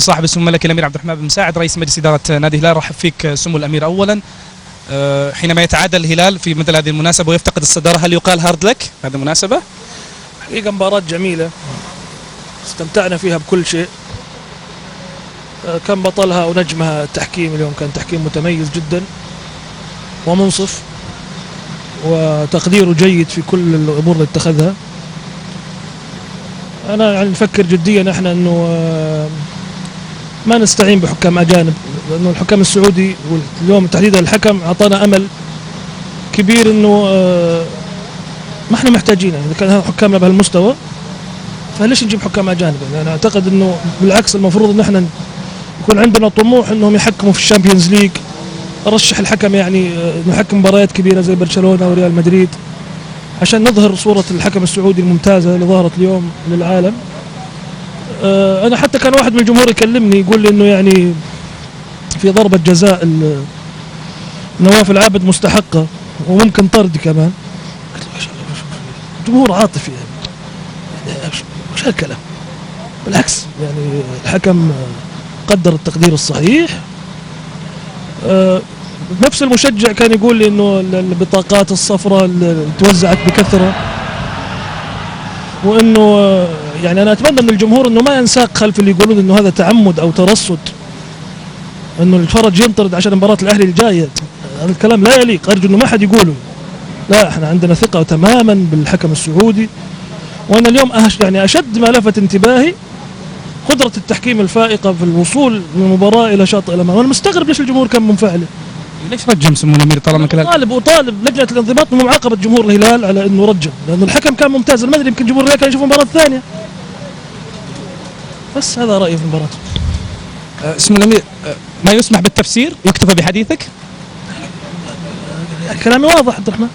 صاحب السمو الملكي الامير عبد الرحمن بن مساعد رئيس مجلس اداره نادي الهلال، رحب فيك سمو الامير. اولا حينما يتعادل الهلال في مثل هذه المناسبه ويفتقد الصداره، هل يقال هارد لك هذه المناسبه؟ حقيقه مباراه جميله استمتعنا فيها بكل شيء. كان بطلها ونجمها التحكيم اليوم، كان تحكيم متميز جدا ومنصف وتقديره جيد في كل الامور اللي اتخذها. انا يعني نفكر جديا احنا انه ما نستعين بحكام اجانب، لانه الحكام السعودي واليوم تحديدا الحكم اعطانا امل كبير انه ما احنا محتاجين. يعني اذا كان حكامنا بهالمستوى فليش نجيب حكام اجانب؟ يعني انا اعتقد انه بالعكس المفروض ان احنا يكون عندنا طموح انهم يحكموا في الشامبيونز ليج. ارشح الحكم يعني انه يحكم مباريات كبيره زي برشلونه وريال مدريد عشان نظهر صوره الحكم السعودي الممتازه اللي ظهرت اليوم للعالم. انا حتى كان واحد من الجمهور يكلمني يقول لي انه يعني في ضربه جزاء نواف العابد مستحقه وممكن طرد كمان. جمهور عاطفي يعني وش هالكلام؟ بالعكس يعني الحكم قدر التقدير الصحيح. نفس المشجع كان يقول لي انه البطاقات الصفراء اللي توزعت بكثره، وانه يعني انا اتمنى من الجمهور انه ما ينساق خلف اللي يقولون انه هذا تعمد او ترصد، انه الفرج ينطرد عشان مباراه الاهلي الجايه. هذا الكلام لا يليق، ارجو انه ما حد يقوله. لا، احنا عندنا ثقه تماما بالحكم السعودي. وانا اليوم يعني اشد ما لفت انتباهي قدره التحكيم الفائقه في الوصول من المباراه الى شاطئ الامام. وانا مستغرب ليش الجمهور كان منفعل. ليش رجم سمو الامير طالما كذا؟ وطالب لجنه الانضباط من معاقبه جمهور الهلال على انه رجم، لانه الحكم كان ممتاز. ما ادري يمكن جمهور الهلال كان يشوف المباراه الثانيه. بس هذا رايي في المباراه. سمو الامير، ما يسمح بالتفسير، يكتفى بحديثك؟ كلامي واضح عبد الرحمن.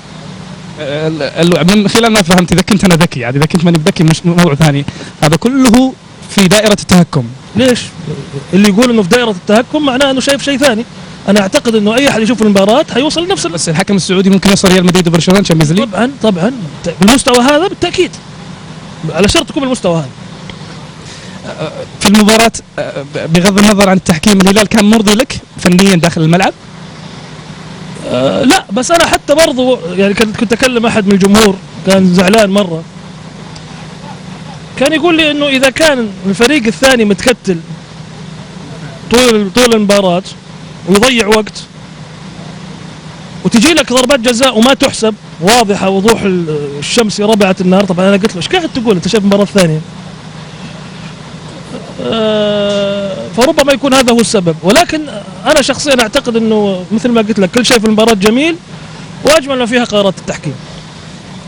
من خلال ما فهمت، اذا كنت انا ذكي يعني، اذا كنت ماني بذكي مش موضوع ثاني. هذا كله في دائره التهكم. ليش؟ اللي يقول انه في دائره التهكم معناه انه شايف شيء ثاني. انا اعتقد انه اي احد يشوف المباراه حيوصل لنفس بس الحكم السعودي ممكن يوصل ريال مدريد وبرشلونه تشامبيونز ليج. طبعا بالمستوى هذا بالتاكيد، على شرط تكون بالمستوى هذا. في المباراه بغض النظر عن التحكيم، الهلال كان مرضي لك فنيا داخل الملعب؟ لا، بس انا حتى برضو يعني كنت اكلم احد من الجمهور كان زعلان مره، كان يقول لي انه اذا كان الفريق الثاني متكتل طول المباراه ويضيع وقت وتجي لك ضربات جزاء وما تحسب واضحه وضوح الشمس ربعت النار. طبعا انا قلت له ايش قاعد تقول انت شايف المباراه الثانيه؟ فربما يكون هذا هو السبب. ولكن انا شخصيا اعتقد انه مثل ما قلت لك كل شيء في المباراه جميل واجمل ما فيها قرارات التحكيم.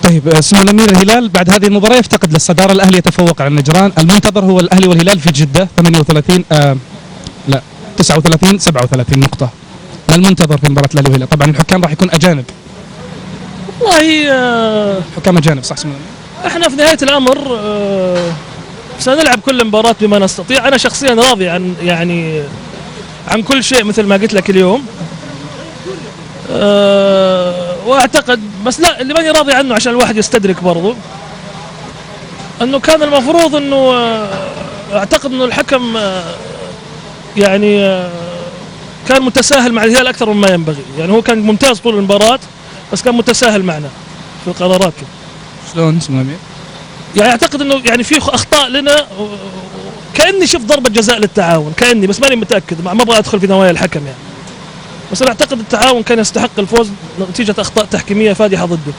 طيب سمو الامير، الهلال بعد هذه المباراه يفتقد للصداره، الاهلي يتفوق على النجران، المنتظر هو الاهلي والهلال في جده 38 لا 39 37 نقطه. ما المنتظر في مباراه الاهلي والهلال؟ طبعا الحكام راح يكون اجانب. والله حكام اجانب صح سمو الامير؟ احنا في نهايه الامر سنلعب كل المباراه بما نستطيع. انا شخصيا راضي عن كل شيء مثل ما قلت لك اليوم. واعتقد بس لا، اللي ماني راضي عنه عشان الواحد يستدرك برضو انه كان المفروض انه اعتقد انه الحكم يعني كان متساهل مع الهلال اكثر مما ينبغي. يعني هو كان ممتاز طول المباراه بس كان متساهل معنا في قراراته. شلون سمو الامير؟ يعني اعتقد انه يعني في اخطاء لنا، كاني شفت ضربه جزاء للتعاون كاني، بس ماني متاكد، ما ابغى ادخل في نوايا الحكم يعني. بس انا اعتقد التعاون كان يستحق الفوز نتيجه اخطاء تحكيميه فادحه ضده.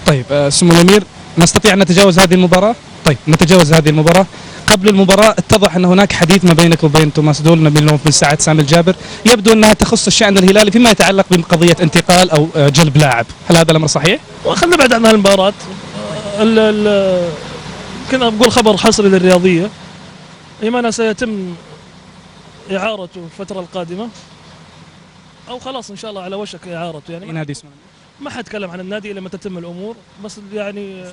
طيب سمو الامير، نستطيع ان نتجاوز هذه المباراه؟ طيب نتجاوز هذه المباراه. قبل المباراه اتضح ان هناك حديث ما بينك وبين توماس دول، نبيل بن سعد، سامي الجابر، يبدو انها تخص الشان الهلالي فيما يتعلق بقضيه انتقال او جلب لاعب، هل هذا الامر صحيح؟ وخلنا نبعد عن هالمباراه. كنا بقول خبر حصري للرياضيه، ايمانا سيتم اعارته الفتره القادمه او خلاص ان شاء الله على وشك اعارته. يعني نادي اسمه ما حتكلم عن النادي الا لما تتم الامور، بس يعني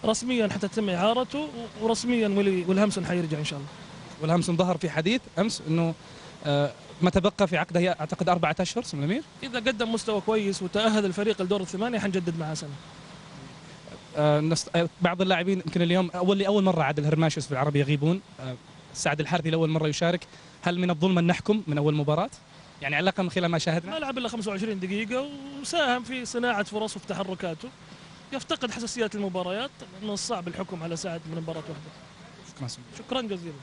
رسميا حتتم اعارته ورسميا والهمسن حيرجع ان شاء الله. والهمسن ظهر في حديث امس انه ما تبقى في عقده هي اعتقد 4 اشهر سمو الامير. اذا قدم مستوى كويس وتاهل الفريق لدور الثمانيه حنجدد معاه سنه. بعض اللاعبين يمكن اليوم اول مره عاد الهرماشيوس في العربي يغيبون، سعد الحارثي لأول مرة يشارك، هل من الظلم أن نحكم من أول مباراة؟ يعني على الأقل من خلال ما شاهدنا. ما لعب الا 25 دقيقه وساهم في صناعه فرص وفي تحركاته. يفتقد حساسيات المباريات، من الصعب الحكم على سعد من مباراه واحده. شكرا. شكرا جزيلا.